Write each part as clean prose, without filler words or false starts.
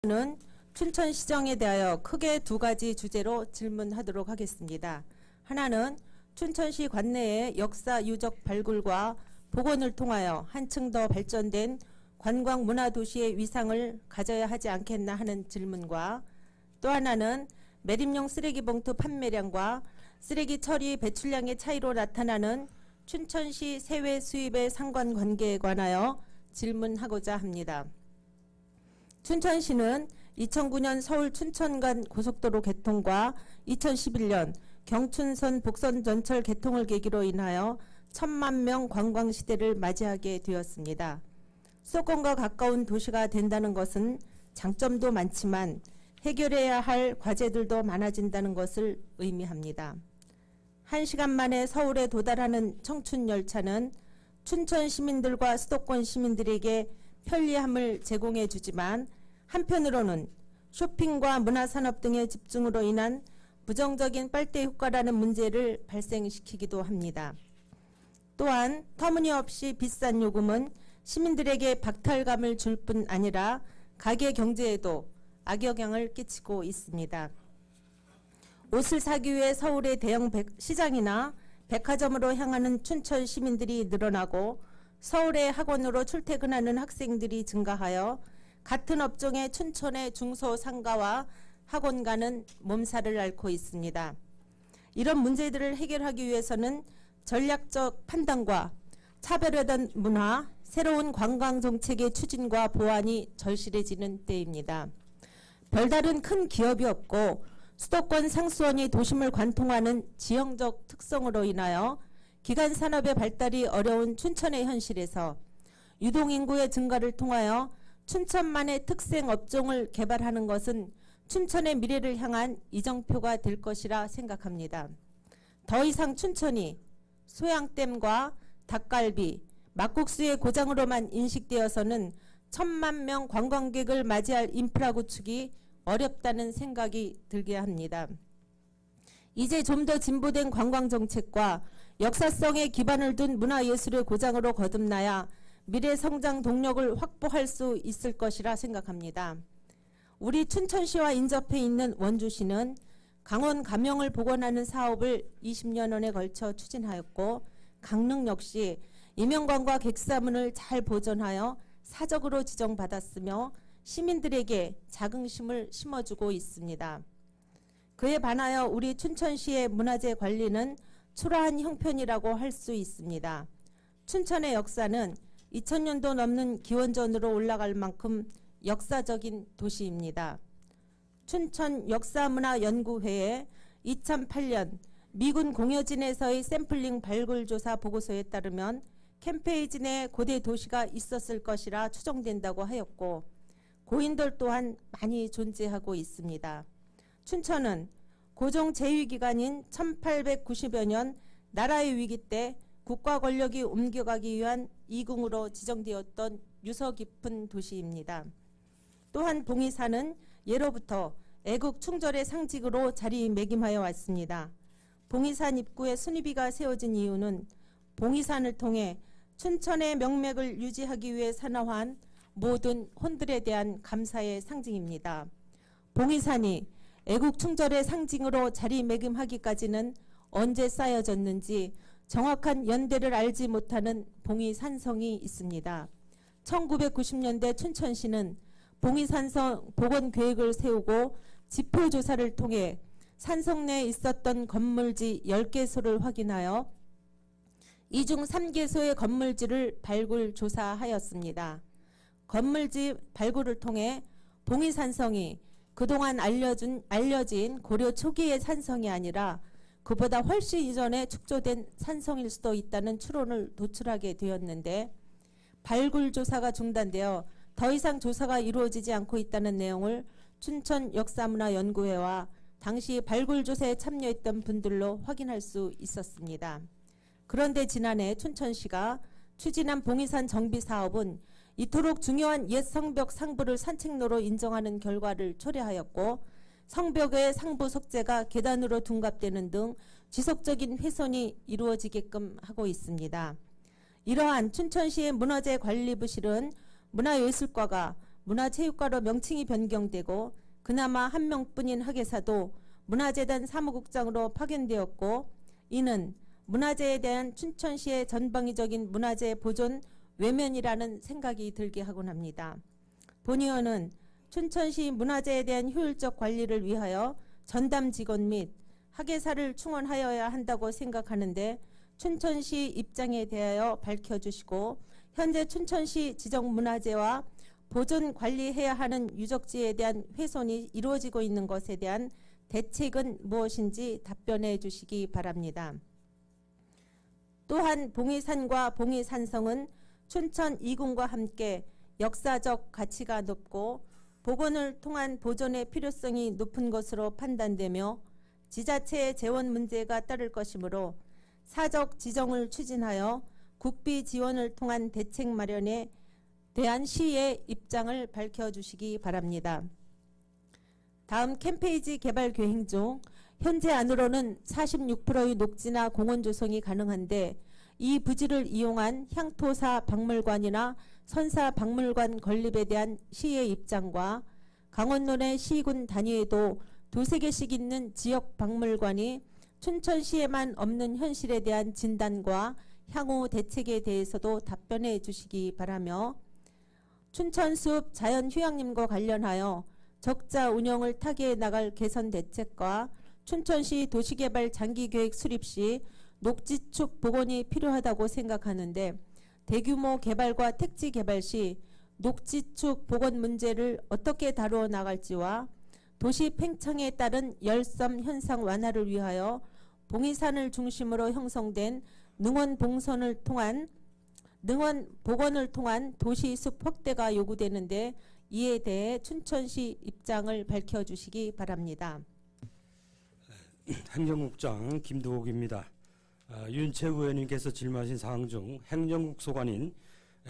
는 춘천시정에 대하여 크게 두 가지 주제로 질문하도록 하겠습니다. 하나는 춘천시 관내의 역사 유적 발굴과 복원을 통하여 한층 더 발전된 관광 문화도시의 위상을 가져야 하지 않겠나 하는 질문과, 또 하나는 매립용 쓰레기 봉투 판매량과 쓰레기 처리 배출량의 차이로 나타나는 춘천시 세외 수입의 상관관계에 관하여 질문하고자 합니다. 춘천시는 2009년 서울 춘천 간 고속도로 개통과 2011년 경춘선 복선 전철 개통을 계기로 인하여 1000만 명 관광 시대를 맞이하게 되었습니다. 수도권과 가까운 도시가 된다는 것은 장점도 많지만 해결해야 할 과제들도 많아진다는 것을 의미합니다. 1시간 만에 서울에 도달하는 청춘열차는 춘천 시민들과 수도권 시민들에게 편리함을 제공해 주지만, 한편으로는 쇼핑과 문화산업 등의 집중으로 인한 부정적인 빨대 효과라는 문제를 발생시키기도 합니다. 또한 터무니없이 비싼 요금은 시민들에게 박탈감을 줄 뿐 아니라 가게 경제에도 악영향을 끼치고 있습니다. 옷을 사기 위해 서울의 대형 시장이나 백화점으로 향하는 춘천 시민들이 늘어나고 서울의 학원으로 출퇴근하는 학생들이 증가하여 같은 업종의 춘천의 중소상가와 학원가는 몸살을 앓고 있습니다. 이런 문제들을 해결하기 위해서는 전략적 판단과 차별화된 문화, 새로운 관광정책의 추진과 보완이 절실해지는 때입니다. 별다른 큰 기업이 없고 수도권 상수원이 도심을 관통하는 지형적 특성으로 인하여 기간 산업의 발달이 어려운 춘천의 현실에서 유동인구의 증가를 통하여 춘천만의 특색 업종을 개발하는 것은 춘천의 미래를 향한 이정표가 될 것이라 생각합니다. 더 이상 춘천이 소양댐과 닭갈비, 막국수의 고장으로만 인식되어서는 1000만 명 관광객을 맞이할 인프라 구축이 어렵다는 생각이 들게 합니다. 이제 좀 더 진보된 관광정책과 역사성에 기반을 둔 문화예술의 고장으로 거듭나야 미래 성장 동력을 확보할 수 있을 것이라 생각합니다. 우리 춘천시와 인접해 있는 원주시는 강원 감영을 복원하는 사업을 20년에 걸쳐 추진하였고, 강릉 역시 임영관과 객사문을 잘 보존하여 사적으로 지정받았으며 시민들에게 자긍심을 심어주고 있습니다. 그에 반하여 우리 춘천시의 문화재 관리는 초라한 형편이라고 할 수 있습니다. 춘천의 역사는 2000년도 넘는 기원전으로 올라갈 만큼 역사적인 도시입니다. 춘천 역사문화연구회의 2008년 미군 공여진에서의 샘플링 발굴조사 보고서에 따르면 캠페이지 내 고대 도시가 있었을 것이라 추정된다고 하였고, 고인돌 또한 많이 존재하고 있습니다. 춘천은 고종 제위기간인 1890여 년 나라의 위기 때 국가 권력이 옮겨가기 위한 이궁으로 지정되었던 유서 깊은 도시입니다. 또한 봉이산은 예로부터 애국 충절의 상징으로 자리매김하여 왔습니다. 봉이산 입구에 순위비가 세워진 이유는 봉이산을 통해 춘천의 명맥을 유지하기 위해 산화한 모든 혼들에 대한 감사의 상징입니다. 봉이산이 애국 충절의 상징으로 자리매김하기까지는 언제 쌓여졌는지 정확한 연대를 알지 못하는 봉이산성이 있습니다. 1990년대 춘천시는 봉이산성 복원 계획을 세우고 지표조사를 통해 산성 내에 있었던 건물지 10개소를 확인하여 이 중 3개소의 건물지를 발굴 조사하였습니다. 건물지 발굴을 통해 봉이산성이 그동안 알려진 고려 초기의 산성이 아니라 그보다 훨씬 이전에 축조된 산성일 수도 있다는 추론을 도출하게 되었는데, 발굴 조사가 중단되어 더 이상 조사가 이루어지지 않고 있다는 내용을 춘천 역사문화연구회와 당시 발굴 조사에 참여했던 분들로 확인할 수 있었습니다. 그런데 지난해 춘천시가 추진한 봉이산 정비 사업은 이토록 중요한 옛 성벽 상부를 산책로로 인정하는 결과를 초래하였고, 성벽의 상부 석재가 계단으로 둔갑되는 등 지속적인 훼손이 이루어지게끔 하고 있습니다. 이러한 춘천시의 문화재 관리부실은 문화예술과가 문화체육과로 명칭이 변경되고 그나마 한 명뿐인 학예사도 문화재단 사무국장으로 파견되었고, 이는 문화재에 대한 춘천시의 전방위적인 문화재 보존 외면이라는 생각이 들게 하곤 합니다. 본 의원은 춘천시 문화재에 대한 효율적 관리를 위하여 전담 직원 및 학예사를 충원하여야 한다고 생각하는데 춘천시 입장에 대하여 밝혀주시고, 현재 춘천시 지정문화재와 보존 관리해야 하는 유적지에 대한 훼손이 이루어지고 있는 것에 대한 대책은 무엇인지 답변해 주시기 바랍니다. 또한 봉의산과 봉의산성은 춘천 이궁과 함께 역사적 가치가 높고 복원을 통한 보존의 필요성이 높은 것으로 판단되며 지자체의 재원 문제가 따를 것이므로 사적 지정을 추진하여 국비 지원을 통한 대책 마련에 대한 시의 입장을 밝혀주시기 바랍니다. 다음 캠페이지 개발 계획 중 현재 안으로는 46%의 녹지나 공원 조성이 가능한데 이 부지를 이용한 향토사 박물관이나 선사 박물관 건립에 대한 시의 입장과 강원도 내 시군 단위에도 두세 개씩 있는 지역 박물관이 춘천시에만 없는 현실에 대한 진단과 향후 대책에 대해서도 답변해 주시기 바라며, 춘천숲 자연휴양림과 관련하여 적자 운영을 타개해 나갈 개선 대책과 춘천시 도시개발 장기계획 수립 시 녹지축 복원이 필요하다고 생각하는데 대규모 개발과 택지 개발 시 녹지축 복원 문제를 어떻게 다루어 나갈지와 도시 팽창에 따른 열섬 현상 완화를 위하여 봉의산을 중심으로 형성된 능원 복원을 통한 도시숲 확대가 요구되는데 이에 대해 춘천시 입장을 밝혀주시기 바랍니다. 행정국장 김두옥입니다. 윤채우 의원님께서 질문하신 사항 중 행정국 소관인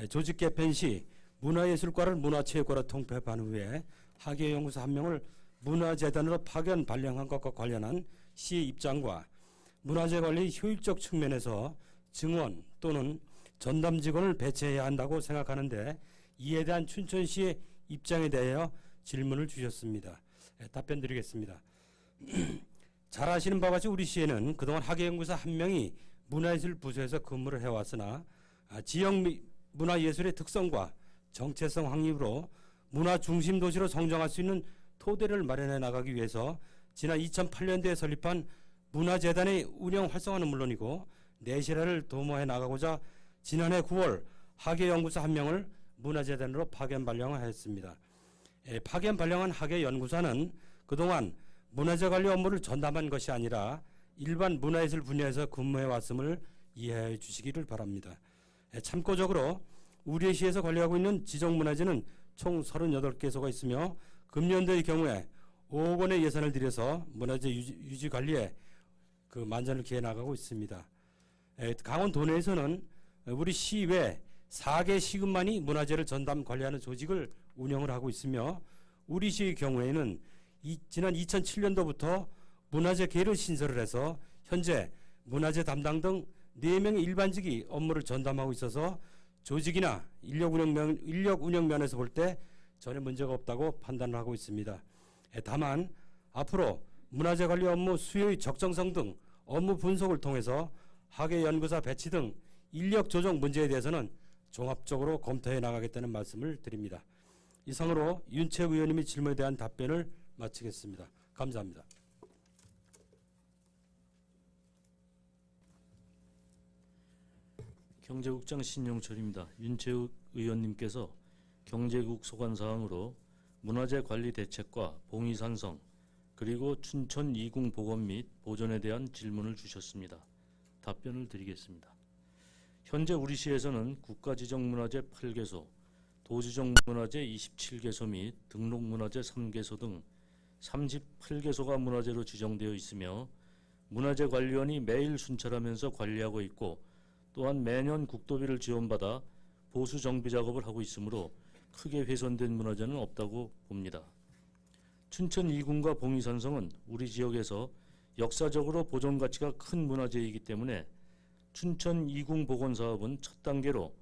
조직 개편 시 문화예술과를 문화체육과로 통폐합한 후에 학예연구사 1명을 문화재단으로 파견 발령한 것과 관련한 시의 입장과 문화재 관리 효율적 측면에서 증원 또는 전담 직원을 배치해야 한다고 생각하는데 이에 대한 춘천시의 입장에 대하여 질문을 주셨습니다. 답변 드리겠습니다. 잘 아시는 바와 같이 우리 시에는 그동안 학예연구사 1명이 문화예술 부서에서 근무를 해왔으나 지역 문화예술의 특성과 정체성 확립으로 문화 중심 도시로 성장할 수 있는 토대를 마련해 나가기 위해서 지난 2008년도에 설립한 문화재단의 운영 활성화는 물론이고 내실화를 도모해 나가고자 지난해 9월 학예연구사 1명을 문화재단으로 파견 발령하였습니다. 파견 발령한 학예연구사는 그동안 문화재 관리 업무를 전담한 것이 아니라 일반 문화예술 분야에서 근무해 왔음을 이해해 주시기를 바랍니다. 참고적으로 우리 시에서 관리하고 있는 지정문화재는 총 38개소가 있으며 금년도의 경우에 5억 원의 예산을 들여서 문화재 유지 관리에 만전을 기해 나가고 있습니다. 강원도 내에서는 우리 시외 4개 시군만이 문화재를 전담 관리하는 조직을 운영을 하고 있으며 우리 시의 경우에는 지난 2007년도부터 문화재계를 신설을 해서 현재 문화재 담당 등 4명의 일반직이 업무를 전담하고 있어서 조직이나 인력 운영 면에서 볼 때 전혀 문제가 없다고 판단을 하고 있습니다. 다만 앞으로 문화재 관리 업무 수요의 적정성 등 업무 분석을 통해서 학예연구사 배치 등 인력 조정 문제에 대해서는 종합적으로 검토해 나가겠다는 말씀을 드립니다. 이상으로 윤채우 의원님의 질문에 대한 답변을 마치겠습니다. 감사합니다. 경제국장 신용철입니다. 윤채우 의원님께서 경제국 소관 사항으로 문화재 관리 대책과 봉의산성 그리고 춘천 이궁 복원 및 보존에 대한 질문을 주셨습니다. 답변을 드리겠습니다. 현재 우리 시에서는 국가지정문화재 8개소, 도지정문화재 27개소 및 등록문화재 3개소 등 38개소가 문화재로 지정되어 있으며 문화재관리원이 매일 순찰하면서 관리하고 있고 또한 매년 국도비를 지원받아 보수 정비 작업을 하고 있으므로 크게 훼손된 문화재는 없다고 봅니다. 춘천 이궁과 봉의산성은 우리 지역에서 역사적으로 보존 가치가 큰 문화재이기 때문에 춘천 이궁 복원 사업은 첫 단계로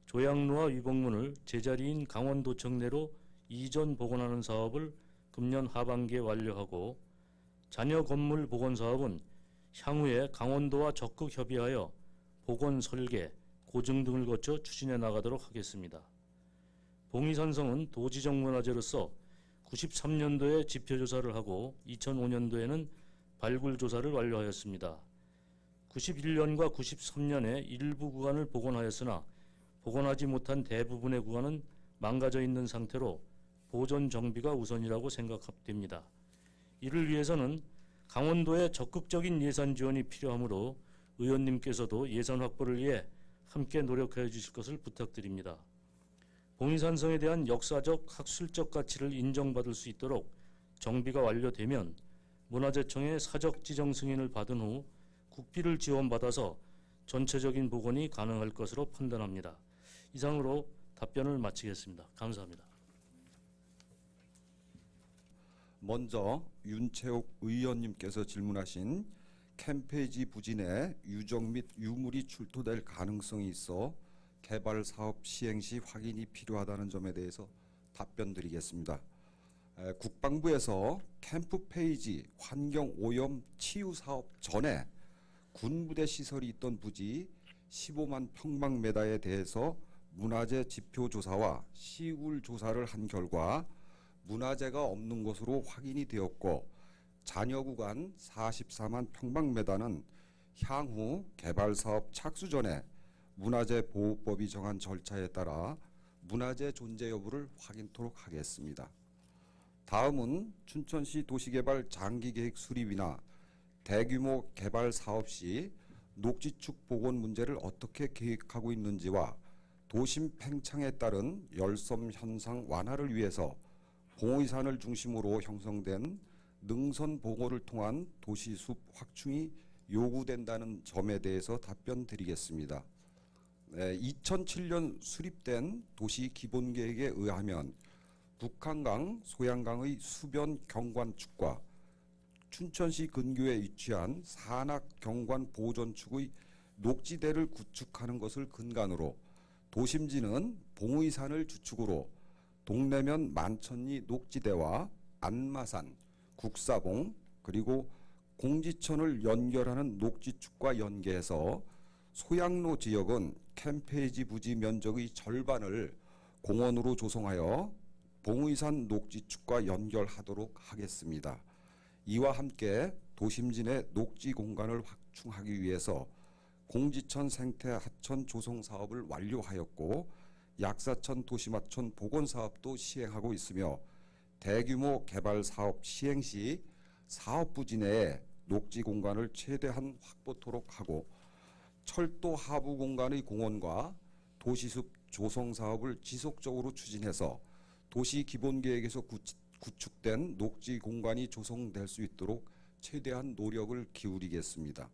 조양로와 위복문을 제자리인 강원도청 내로 이전 복원하는 사업을 금년 하반기에 완료하고 잔여 건물 복원 사업은 향후에 강원도와 적극 협의하여 복원 설계, 고증 등을 거쳐 추진해 나가도록 하겠습니다. 봉의산성은 도지적 문화재로서 93년도에 지표조사를 하고 2005년도에는 발굴조사를 완료하였습니다. 91년과 93년에 일부 구간을 복원하였으나 복원하지 못한 대부분의 구간은 망가져 있는 상태로 보존 정비가 우선이라고 생각됩니다. 이를 위해서는 강원도에 적극적인 예산 지원이 필요하므로 의원님께서도 예산 확보를 위해 함께 노력해 주실 것을 부탁드립니다. 봉의산성에 대한 역사적, 학술적 가치를 인정받을 수 있도록 정비가 완료되면 문화재청의 사적 지정 승인을 받은 후 국비를 지원받아서 전체적인 복원이 가능할 것으로 판단합니다. 이상으로 답변을 마치겠습니다. 감사합니다. 먼저 윤채욱 의원님께서 질문하신 캠페이지 부지 내 유적 및 유물이 출토될 가능성이 있어 개발 사업 시행 시 확인이 필요하다는 점에 대해서 답변드리겠습니다. 국방부에서 캠프 페이지 환경 오염 치유 사업 전에 군부대 시설이 있던 부지 15만 평방미터에 대해서 문화재 지표 조사와 시굴 조사를 한 결과 문화재가 없는 것으로 확인이 되었고 잔여 구간 44만 평방미터는 향후 개발 사업 착수 전에 문화재 보호법이 정한 절차에 따라 문화재 존재 여부를 확인토록 하겠습니다. 다음은 춘천시 도시개발 장기계획 수립이나 대규모 개발 사업 시 녹지축 복원 문제를 어떻게 계획하고 있는지와 도심 팽창에 따른 열섬 현상 완화를 위해서 봉의산을 중심으로 형성된 능선 보호를 통한 도시숲 확충이 요구된다는 점에 대해서 답변드리겠습니다. 2007년 수립된 도시기본계획에 의하면 북한강, 소양강의 수변 경관축과 춘천시 근교에 위치한 산악 경관 보존축의 녹지대를 구축하는 것을 근간으로 도심지는 봉의산을 주축으로 동래면 만천리 녹지대와 안마산, 국사봉 그리고 공지천을 연결하는 녹지축과 연계해서 소양로 지역은 캠페이지 부지 면적의 절반을 공원으로 조성하여 봉의산 녹지축과 연결하도록 하겠습니다. 이와 함께 도심지 내 녹지 공간을 확충하기 위해서 공지천 생태 하천 조성 사업을 완료하였고 약사천 도심하천 복원 사업도 시행하고 있으며 대규모 개발 사업 시행 시 사업 부지 내에 녹지 공간을 최대한 확보토록 하고 철도 하부 공간의 공원과 도시숲 조성 사업을 지속적으로 추진해서 도시 기본계획에서 구축된 녹지 공간이 조성될 수 있도록 최대한 노력을 기울이겠습니다.